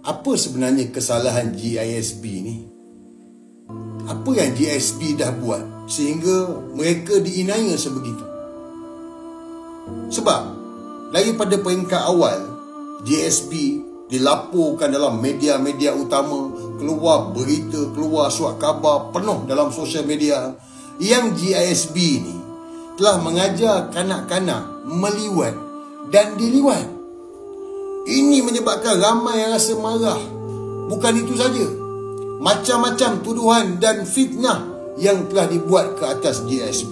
Apa sebenarnya kesalahan GISB ni? Apa yang GISB dah buat sehingga mereka diinaya sebegitu? Sebab daripada peringkat awal, GISB dilaporkan dalam media-media utama, keluar berita, keluar surat khabar penuh dalam sosial media yang GISB ni telah mengajar kanak-kanak meliwat dan diliwat. Ini menyebabkan ramai yang rasa marah. Bukan itu saja, macam-macam tuduhan dan fitnah yang telah dibuat ke atas GISB.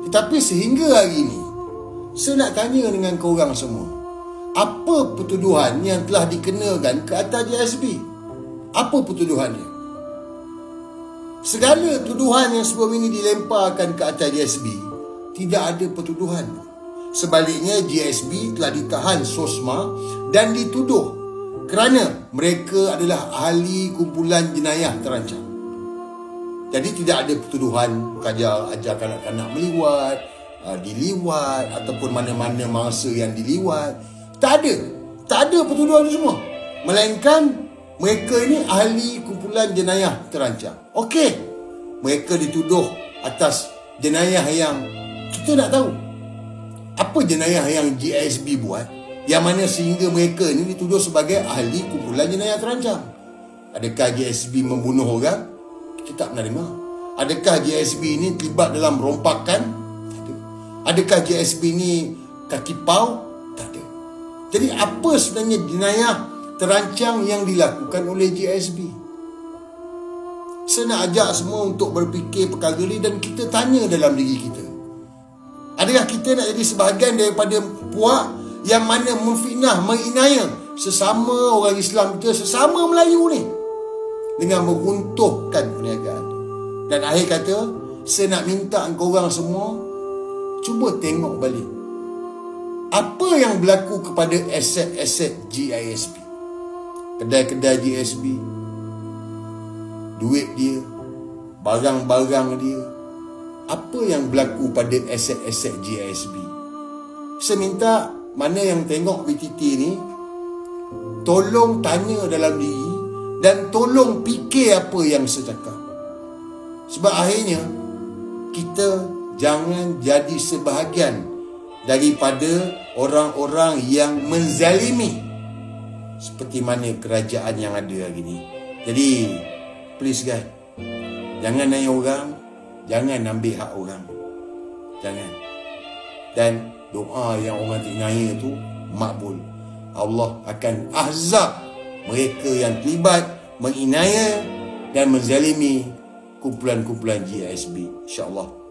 Tetapi sehingga hari ini, saya nak tanya dengan korang semua, apa pertuduhan yang telah dikenakan ke atas GISB? Apa pertuduhannya? Segala tuduhan yang sebelum ini dilemparkan ke atas GISB, tidak ada pertuduhan. Sebaliknya, GISB telah ditahan SOSMA dan dituduh kerana mereka adalah ahli kumpulan jenayah terancam. Jadi tidak ada pertuduhan ajar kanak-kanak meliwat, diliwat ataupun mana-mana mangsa yang diliwat. Tak ada pertuduhan itu semua. Melainkan mereka ini ahli kumpulan jenayah terancam. Okey, mereka dituduh atas jenayah yang kita nak tahu. Apa jenayah yang GISB buat yang mana sehingga mereka ini dituduh sebagai ahli kumpulan jenayah terancam? Adakah GISB membunuh orang? Kita tak pernah dengar. Adakah GISB ini terlibat dalam rompakan? Tak ada. Adakah GISB ini kaki pau? Tak ada. Jadi apa sebenarnya jenayah terancam yang dilakukan oleh GISB? Saya nak ajak semua untuk berfikir perkara ini dan kita tanya dalam diri kita. Adakah kita nak jadi sebahagian daripada puak yang mana memfitnah, menginaya sesama orang Islam kita, sesama Melayu ni, dengan meruntuhkan perniagaan? Dan akhir kata, saya nak minta korang semua cuba tengok balik apa yang berlaku kepada aset-aset GISB. Kedai-kedai GISB, duit dia, barang-barang dia. Apa yang berlaku pada aset-aset GISB? Saya minta mana yang tengok BTT ni, tolong tanya dalam diri dan tolong fikir apa yang saya cakap. Sebab akhirnya kita jangan jadi sebahagian daripada orang-orang yang menzalimi seperti mana kerajaan yang ada hari ni. Jadi please guys, jangan nanya orang, jangan ambil hak orang. Jangan. Dan doa yang orang tinggalnya tu makbul. Allah akan azab mereka yang terlibat, menginaya dan menzalimi kumpulan-kumpulan GISB, insya-Allah.